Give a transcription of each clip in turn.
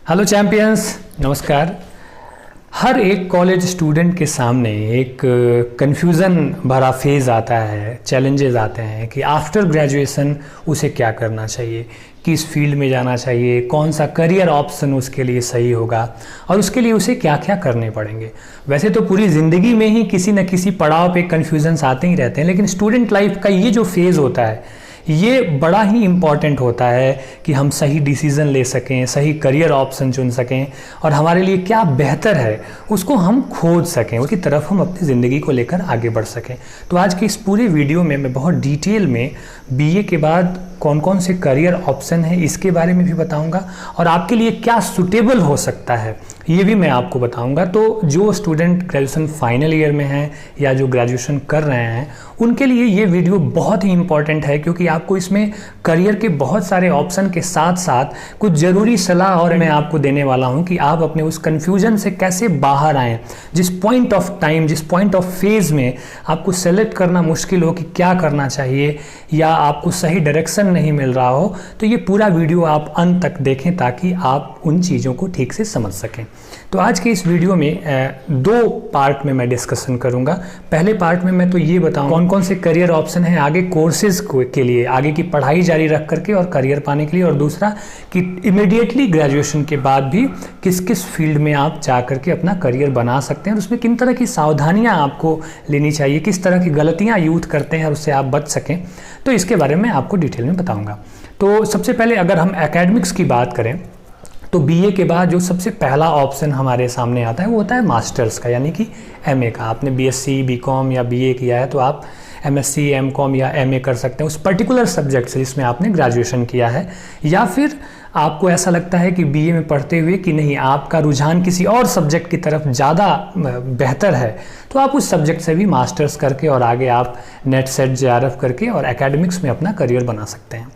Hello champions, नमस्कार। हर एक college student के सामने एक कन्फ्यूज़न भरा फेज़ आता है, चैलेंजेस आते हैं कि आफ्टर ग्रेजुएशन उसे क्या करना चाहिए, किस फील्ड में जाना चाहिए, कौन सा करियर ऑप्शन उसके लिए सही होगा और उसके लिए उसे क्या क्या करने पड़ेंगे। वैसे तो पूरी ज़िंदगी में ही किसी न किसी पड़ाव पे कन्फ्यूज़न्स आते ही रहते हैं, लेकिन स्टूडेंट लाइफ का ये जो फेज़ होता है ये बड़ा ही इम्पॉर्टेंट होता है कि हम सही डिसीज़न ले सकें, सही करियर ऑप्शन चुन सकें और हमारे लिए क्या बेहतर है उसको हम खोज सकें, उसकी तरफ हम अपनी ज़िंदगी को लेकर आगे बढ़ सकें। तो आज की इस पूरे वीडियो में मैं बहुत डिटेल में बीए के बाद कौन कौन से करियर ऑप्शन है इसके बारे में भी बताऊंगा और आपके लिए क्या सूटेबल हो सकता है ये भी मैं आपको बताऊंगा। तो जो स्टूडेंट ग्रेजुएशन फाइनल ईयर में हैं या जो ग्रेजुएशन कर रहे हैं उनके लिए ये वीडियो बहुत ही इंपॉर्टेंट है, क्योंकि आपको इसमें करियर के बहुत सारे ऑप्शन के साथ साथ कुछ ज़रूरी सलाह और मैं आपको देने वाला हूं कि आप अपने उस कन्फ्यूजन से कैसे बाहर आएँ। जिस पॉइंट ऑफ टाइम, जिस पॉइंट ऑफ फेज़ में आपको सेलेक्ट करना मुश्किल हो कि क्या करना चाहिए या आपको सही डायरेक्शन नहीं मिल रहा हो, तो ये पूरा वीडियो आप अंत तक देखें ताकि आप उन चीज़ों को ठीक से समझ सकें। तो आज के इस वीडियो में दो पार्ट में मैं डिस्कशन करूंगा। पहले पार्ट में मैं तो ये बताऊं कौन कौन से करियर ऑप्शन हैं आगे कोर्सेज के लिए, आगे की पढ़ाई जारी रख करके और करियर पाने के लिए, और दूसरा कि इमीडिएटली ग्रेजुएशन के बाद भी किस किस फील्ड में आप जा करके अपना करियर बना सकते हैं और उसमें किन तरह की सावधानियाँ आपको लेनी चाहिए, किस तरह की गलतियाँ यूथ करते हैं और उससे आप बच सकें। तो इसके बारे में आपको डिटेल में बताऊँगा। तो सबसे पहले अगर हम एकेडमिक्स की बात करें तो बीए के बाद जो सबसे पहला ऑप्शन हमारे सामने आता है वो होता है मास्टर्स का, यानी कि एमए का। आपने बीएससी, बीकॉम या बीए किया है तो आप एमएससी, एमकॉम या एमए कर सकते हैं उस पर्टिकुलर सब्जेक्ट से जिसमें आपने ग्रेजुएशन किया है। या फिर आपको ऐसा लगता है कि बीए में पढ़ते हुए कि नहीं, आपका रुझान किसी और सब्जेक्ट की तरफ ज़्यादा बेहतर है, तो आप उस सब्जेक्ट से भी मास्टर्स करके और आगे आप नेट सेट जेआरएफ करके और एकेडमिक्स में अपना करियर बना सकते हैं।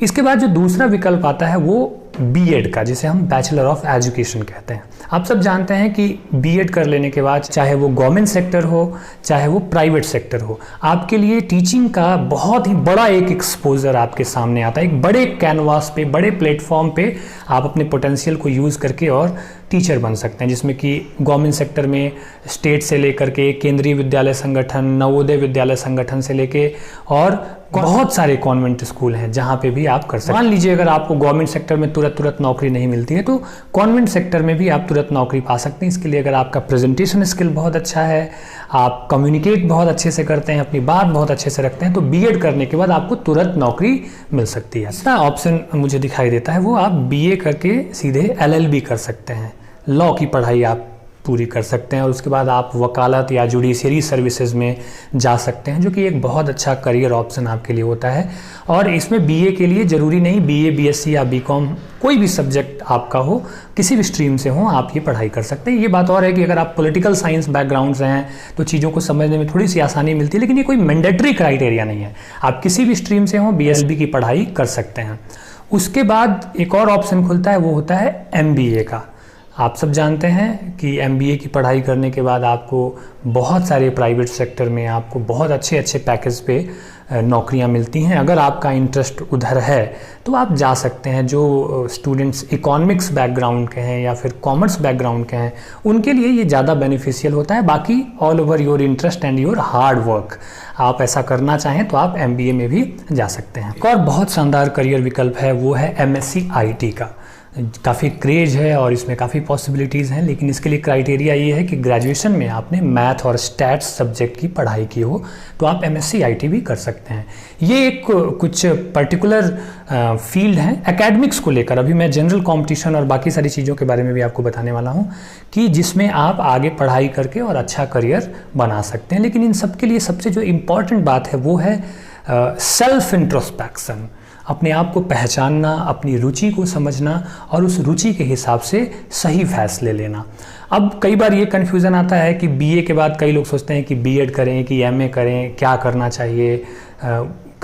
इसके बाद जो दूसरा विकल्प आता है वो बीएड का, जिसे हम बैचलर ऑफ एजुकेशन कहते हैं। आप सब जानते हैं कि बीएड कर लेने के बाद चाहे वो गवर्नमेंट सेक्टर हो चाहे वो प्राइवेट सेक्टर हो, आपके लिए टीचिंग का बहुत ही बड़ा एक एक्सपोजर आपके सामने आता है। एक बड़े कैनवास पे, बड़े प्लेटफॉर्म पे आप अपने पोटेंशियल को यूज़ करके और टीचर बन सकते हैं, जिसमें कि गवर्नमेंट सेक्टर में स्टेट से लेकर के केंद्रीय विद्यालय संगठन, नवोदय विद्यालय संगठन से लेके और बहुत सारे कॉन्वेंट स्कूल हैं जहाँ पे भी आप कर सकते हैं। मान लीजिए अगर आपको गवर्नमेंट सेक्टर में तुरंत नौकरी नहीं मिलती है तो कॉन्वेंट सेक्टर में भी आप तुरंत नौकरी पा सकते हैं। इसके लिए अगर आपका प्रेजेंटेशन स्किल बहुत अच्छा है, आप कम्युनिकेट बहुत अच्छे से करते हैं, अपनी बात बहुत अच्छे से रखते हैं, तो बीएड करने के बाद आपको तुरंत नौकरी मिल सकती है। तीसरा ऑप्शन मुझे दिखाई देता है वो आप बीए करके सीधे एलएलबी कर सकते हैं, लॉ की पढ़ाई आप पूरी कर सकते हैं और उसके बाद आप वकालत या जुडिशरी सर्विसेज में जा सकते हैं, जो कि एक बहुत अच्छा करियर ऑप्शन आपके लिए होता है। और इसमें बीए के लिए ज़रूरी नहीं बीए, बीएससी या बीकॉम, कोई भी सब्जेक्ट आपका हो, किसी भी स्ट्रीम से हो, आप ये पढ़ाई कर सकते हैं। ये बात और है कि अगर आप पॉलिटिकल साइंस बैकग्राउंड से हैं तो चीज़ों को समझने में थोड़ी सी आसानी मिलती है, लेकिन ये कोई मैंडेटरी क्राइटेरिया नहीं है। आप किसी भी स्ट्रीम से हों बीएसबी की पढ़ाई कर सकते हैं। उसके बाद एक और ऑप्शन खुलता है, वो होता है एमबीए का। आप सब जानते हैं कि एमबीए की पढ़ाई करने के बाद आपको बहुत सारे प्राइवेट सेक्टर में आपको बहुत अच्छे अच्छे पैकेज पे नौकरियां मिलती हैं। अगर आपका इंटरेस्ट उधर है तो आप जा सकते हैं। जो स्टूडेंट्स इकोनॉमिक्स बैकग्राउंड के हैं या फिर कॉमर्स बैकग्राउंड के हैं उनके लिए ये ज़्यादा बेनिफिशियल होता है। बाकी all over your interest and your hard work, आप ऐसा करना चाहें तो आप एमबीए में भी जा सकते हैं। एक और बहुत शानदार करियर विकल्प है वो है एमएससी आईटी का। काफ़ी क्रेज है और इसमें काफ़ी पॉसिबिलिटीज़ हैं, लेकिन इसके लिए क्राइटेरिया ये है कि ग्रेजुएशन में आपने मैथ और स्टैट्स सब्जेक्ट की पढ़ाई की हो तो आप एमएससी आईटी भी कर सकते हैं। ये एक कुछ पर्टिकुलर फील्ड है एकेडमिक्स को लेकर। अभी मैं जनरल कंपटीशन और बाकी सारी चीज़ों के बारे में भी आपको बताने वाला हूँ कि जिसमें आप आगे पढ़ाई करके और अच्छा करियर बना सकते हैं। लेकिन इन सब के लिए सबसे जो इम्पॉर्टेंट बात है वो है सेल्फ इंट्रोस्पेक्शन, अपने आप को पहचानना, अपनी रुचि को समझना और उस रुचि के हिसाब से सही फैसले लेना। अब कई बार ये कन्फ्यूज़न आता है कि बीए के बाद कई लोग सोचते हैं कि बीएड करें कि एमए करें, क्या करना चाहिए,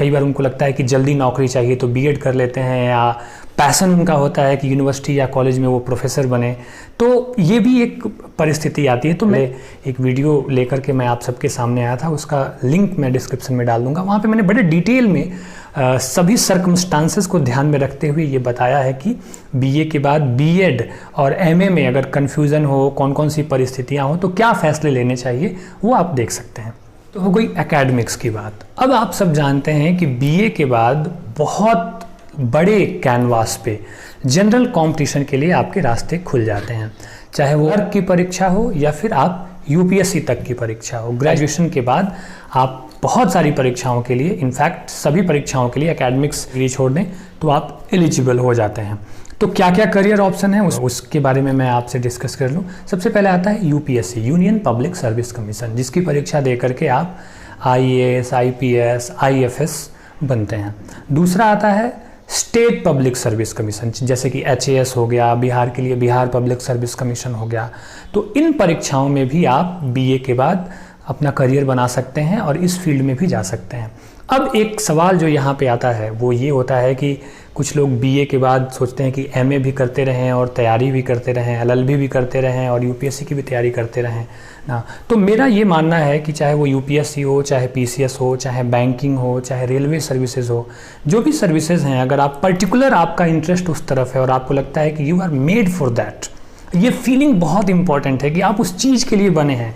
कई बार उनको लगता है कि जल्दी नौकरी चाहिए तो बीएड कर लेते हैं, या पैशन उनका होता है कि यूनिवर्सिटी या कॉलेज में वो प्रोफेसर बने, तो ये भी एक परिस्थिति आती है। तो मैं एक वीडियो लेकर के मैं आप सबके सामने आया था, उसका लिंक मैं डिस्क्रिप्शन में डाल दूंगा। वहाँ पे मैंने बड़े डिटेल में सभी सर्कमस्टांसेस को ध्यान में रखते हुए ये बताया है कि बीए के बाद बीएड और एमए में अगर कन्फ्यूज़न हो, कौन कौन सी परिस्थितियाँ हो, तो क्या फ़ैसले लेने चाहिए वो आप देख सकते हैं। तो हो गई एकेडमिक्स की बात। अब आप सब जानते हैं कि बीए के बाद बहुत बड़े कैनवास पे जनरल कंपटीशन के लिए आपके रास्ते खुल जाते हैं, चाहे वो वर्ग की परीक्षा हो या फिर आप यूपीएससी तक की परीक्षा हो। ग्रेजुएशन के बाद आप बहुत सारी परीक्षाओं के लिए, इनफैक्ट सभी परीक्षाओं के लिए एकेडमिक्स डिग्री छोड़ दें तो आप एलिजिबल हो जाते हैं। तो क्या क्या करियर ऑप्शन है उसके बारे में मैं आपसे डिस्कस कर लूँ। सबसे पहले आता है UPSC, union public service commission, जिसकी परीक्षा दे करके आप आईएएस, आईपीएस, आईएफएस बनते हैं। दूसरा आता है स्टेट पब्लिक सर्विस कमीशन, जैसे कि एचएएस हो गया, बिहार के लिए बिहार पब्लिक सर्विस कमीशन हो गया। तो इन परीक्षाओं में भी आप बीए के बाद अपना करियर बना सकते हैं और इस फील्ड में भी जा सकते हैं। अब एक सवाल जो यहाँ पे आता है वो ये होता है कि कुछ लोग बीए के बाद सोचते हैं कि एमए भी करते रहें और तैयारी भी करते रहें, एलएलबी भी करते रहें और यूपीएससी की भी तैयारी करते रहें ना। तो मेरा ये मानना है कि चाहे वो यूपीएससी हो, चाहे पीसीएस हो, चाहे बैंकिंग हो, चाहे रेलवे सर्विसेज हो, जो भी सर्विसेज हैं, अगर आप पर्टिकुलर आपका इंटरेस्ट उस तरफ है और आपको लगता है कि you are made for that, ये फीलिंग बहुत इंपॉर्टेंट है कि आप उस चीज़ के लिए बने हैं।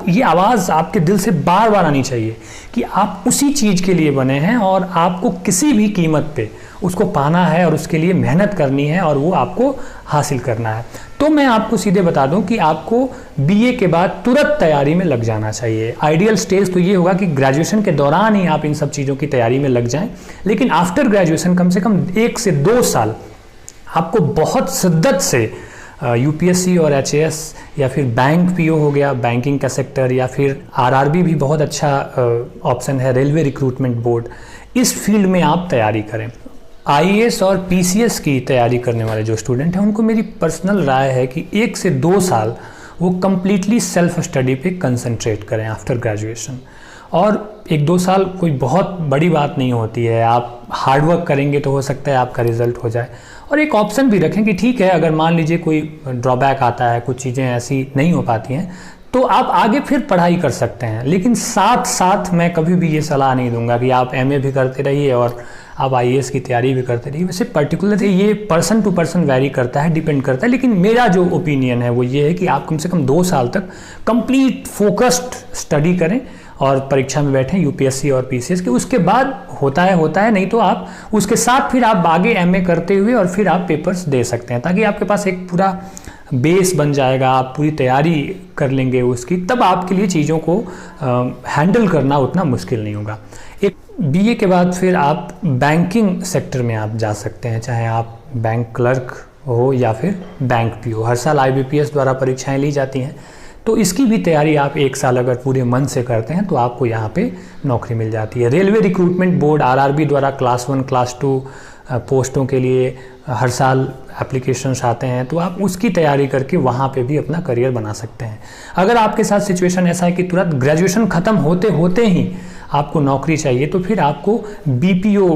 ये आवाज़ आपके दिल से बार बार आनी चाहिए कि आप उसी चीज़ के लिए बने हैं और आपको किसी भी कीमत पे उसको पाना है और उसके लिए मेहनत करनी है और वो आपको हासिल करना है। तो मैं आपको सीधे बता दूं कि आपको बीए के बाद तुरंत तैयारी में लग जाना चाहिए। आइडियल स्टेज तो ये होगा कि ग्रेजुएशन के दौरान ही आप इन सब चीज़ों की तैयारी में लग जाएं, लेकिन आफ्टर ग्रेजुएशन कम से कम 1 से 2 साल आपको बहुत शिद्दत से यूपीएससी और एचएएस या फिर बैंक पीओ हो गया, बैंकिंग का सेक्टर, या फिर आरआरबी भी बहुत अच्छा ऑप्शन है, रेलवे रिक्रूटमेंट बोर्ड, इस फील्ड में आप तैयारी करें। आईएएस और पीसीएस की तैयारी करने वाले जो स्टूडेंट हैं उनको मेरी पर्सनल राय है कि 1 से 2 साल वो कम्प्लीटली सेल्फ स्टडी पे कंसंट्रेट करें आफ्टर ग्रेजुएशन। और 1-2 साल कोई बहुत बड़ी बात नहीं होती है, आप हार्डवर्क करेंगे तो हो सकता है आपका रिजल्ट हो जाए। और एक ऑप्शन भी रखें कि ठीक है, अगर मान लीजिए कोई ड्रॉबैक आता है, कुछ चीज़ें ऐसी नहीं हो पाती हैं, तो आप आगे फिर पढ़ाई कर सकते हैं। लेकिन साथ साथ मैं कभी भी ये सलाह नहीं दूंगा कि आप एमए भी करते रहिए और आप आईएएस की तैयारी भी करते रहिए। वैसे पर्टिकुलरली ये पर्सन टू पर्सन वैरी करता है, डिपेंड करता है, लेकिन मेरा जो ओपिनियन है वो ये है कि आप कम से कम 2 साल तक कंप्लीट फोकस्ड स्टडी करें और परीक्षा में बैठें यूपीएससी और पीसीएस के। उसके बाद होता है, नहीं तो आप उसके साथ फिर आप आगे एमए करते हुए और फिर आप पेपर्स दे सकते हैं, ताकि आपके पास एक पूरा बेस बन जाएगा, आप पूरी तैयारी कर लेंगे उसकी, तब आपके लिए चीज़ों को हैंडल करना उतना मुश्किल नहीं होगा। एक बीए के बाद फिर आप बैंकिंग सेक्टर में आप जा सकते हैं, चाहे आप बैंक क्लर्क हो या फिर बैंक पीओ। हर साल आईबीपीएस द्वारा परीक्षाएं ली जाती हैं, तो इसकी भी तैयारी आप 1 साल अगर पूरे मन से करते हैं तो आपको यहाँ पे नौकरी मिल जाती है। रेलवे रिक्रूटमेंट बोर्ड आरआरबी द्वारा क्लास 1 क्लास 2 पोस्टों के लिए हर साल एप्लीकेशंस आते हैं, तो आप उसकी तैयारी करके वहाँ पे भी अपना करियर बना सकते हैं। अगर आपके साथ सिचुएशन ऐसा है कि तुरंत ग्रेजुएशन ख़त्म होते होते ही आपको नौकरी चाहिए, तो फिर आपको बीपीओ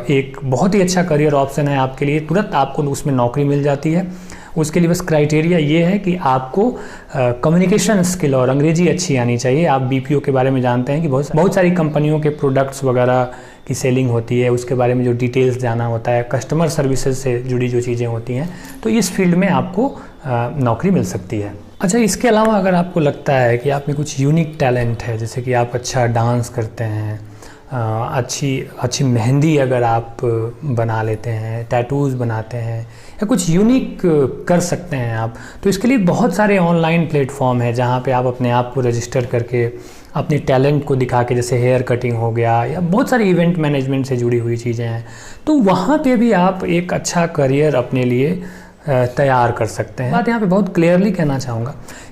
एक बहुत ही अच्छा करियर ऑप्शन है आपके लिए, तुरंत आपको उसमें नौकरी मिल जाती है। उसके लिए बस क्राइटेरिया ये है कि आपको कम्युनिकेशन स्किल और अंग्रेजी अच्छी आनी चाहिए। आप बीपीओ के बारे में जानते हैं कि बहुत सारी कंपनियों के प्रोडक्ट्स वगैरह की सेलिंग होती है, उसके बारे में जो डिटेल्स जाना होता है, कस्टमर सर्विसेज से जुड़ी जो चीज़ें होती हैं, तो इस फील्ड में आपको नौकरी मिल सकती है। अच्छा, इसके अलावा अगर आपको लगता है कि आप में कुछ यूनिक टैलेंट है, जैसे कि आप अच्छा डांस करते हैं, अच्छी मेहंदी अगर आप बना लेते हैं, टैटूज़ बनाते हैं, या कुछ यूनिक कर सकते हैं आप, तो इसके लिए बहुत सारे ऑनलाइन प्लेटफॉर्म हैं जहाँ पे आप अपने आप को रजिस्टर करके अपने टैलेंट को दिखा के, जैसे हेयर कटिंग हो गया या बहुत सारी इवेंट मैनेजमेंट से जुड़ी हुई चीज़ें हैं, तो वहाँ पे भी आप एक अच्छा करियर अपने लिए तैयार कर सकते हैं। बात यहाँ पे बहुत क्लियरली कहना चाहूँगा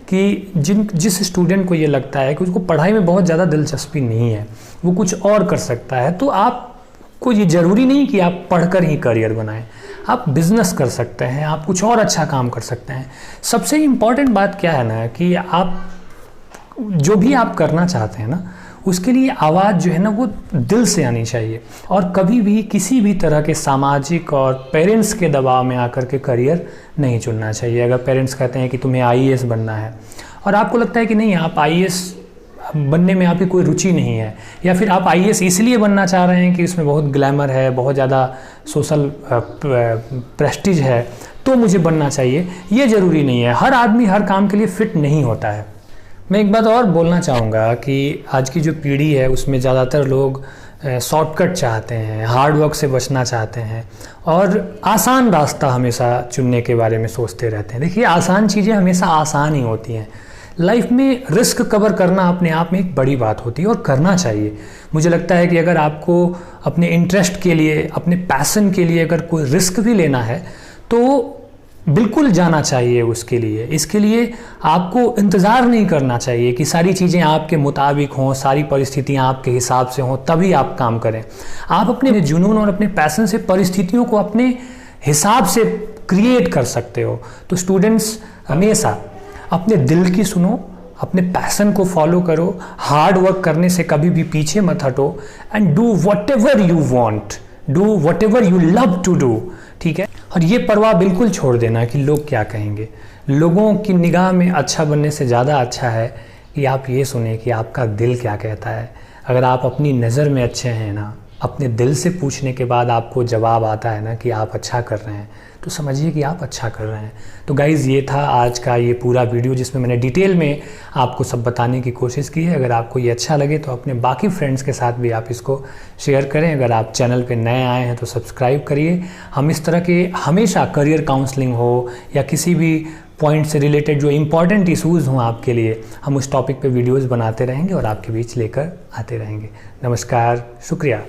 कि जिस स्टूडेंट को ये लगता है कि उसको पढ़ाई में बहुत ज़्यादा दिलचस्पी नहीं है, वो कुछ और कर सकता है, तो आपको ये ज़रूरी नहीं कि आप पढ़कर ही करियर बनाएं, आप बिज़नेस कर सकते हैं, आप कुछ और अच्छा काम कर सकते हैं। सबसे इम्पॉर्टेंट बात क्या है ना कि आप जो भी आप करना चाहते हैं ना, उसके लिए आवाज़ जो है ना वो दिल से आनी चाहिए। और कभी भी किसी भी तरह के सामाजिक और पेरेंट्स के दबाव में आकर के करियर नहीं चुनना चाहिए। अगर पेरेंट्स कहते हैं कि तुम्हें आईएएस बनना है और आपको लगता है कि नहीं, आप आईएएस बनने में आपकी कोई रुचि नहीं है, या फिर आप आईएएस इसलिए बनना चाह रहे हैं कि इसमें बहुत ग्लैमर है, बहुत ज़्यादा सोशल प्रेस्टीज है, तो मुझे बनना चाहिए, ये ज़रूरी नहीं है। हर आदमी हर काम के लिए फ़िट नहीं होता है। मैं एक बात और बोलना चाहूँगा कि आज की जो पीढ़ी है उसमें ज़्यादातर लोग शॉर्टकट चाहते हैं, हार्ड वर्क से बचना चाहते हैं और आसान रास्ता हमेशा चुनने के बारे में सोचते रहते हैं। देखिए, आसान चीज़ें हमेशा आसान ही होती हैं। लाइफ में रिस्क कवर करना अपने आप में एक बड़ी बात होती है और करना चाहिए। मुझे लगता है कि अगर आपको अपने इंटरेस्ट के लिए, अपने पैशन के लिए अगर कोई रिस्क भी लेना है तो बिल्कुल जाना चाहिए उसके लिए। इसके लिए आपको इंतज़ार नहीं करना चाहिए कि सारी चीज़ें आपके मुताबिक हों, सारी परिस्थितियां आपके हिसाब से हों तभी आप काम करें। आप अपने जुनून और अपने पैशन से परिस्थितियों को अपने हिसाब से क्रिएट कर सकते हो। तो स्टूडेंट्स हमेशा अपने दिल की सुनो, अपने पैशन को फॉलो करो, हार्ड वर्क करने से कभी भी पीछे मत हटो and do whatever you want, do whatever you love to do. ठीक है, और ये परवाह बिल्कुल छोड़ देना कि लोग क्या कहेंगे। लोगों की निगाह में अच्छा बनने से ज़्यादा अच्छा है कि आप ये सुने कि आपका दिल क्या कहता है। अगर आप अपनी नज़र में अच्छे हैं ना, अपने दिल से पूछने के बाद आपको जवाब आता है ना कि आप अच्छा कर रहे हैं, तो समझिए कि आप अच्छा कर रहे हैं। तो गाइज़, ये था आज का ये पूरा वीडियो जिसमें मैंने डिटेल में आपको सब बताने की कोशिश की है। अगर आपको ये अच्छा लगे तो अपने बाकी फ्रेंड्स के साथ भी आप इसको शेयर करें। अगर आप चैनल पे नए आए हैं तो सब्सक्राइब करिए। हम इस तरह के हमेशा करियर काउंसलिंग हो या किसी भी पॉइंट से रिलेटेड जो इम्पॉर्टेंट इशूज़ हों आपके लिए, हम उस टॉपिक पे वीडियोज़ बनाते रहेंगे और आपके बीच लेकर आते रहेंगे। नमस्कार, शुक्रिया।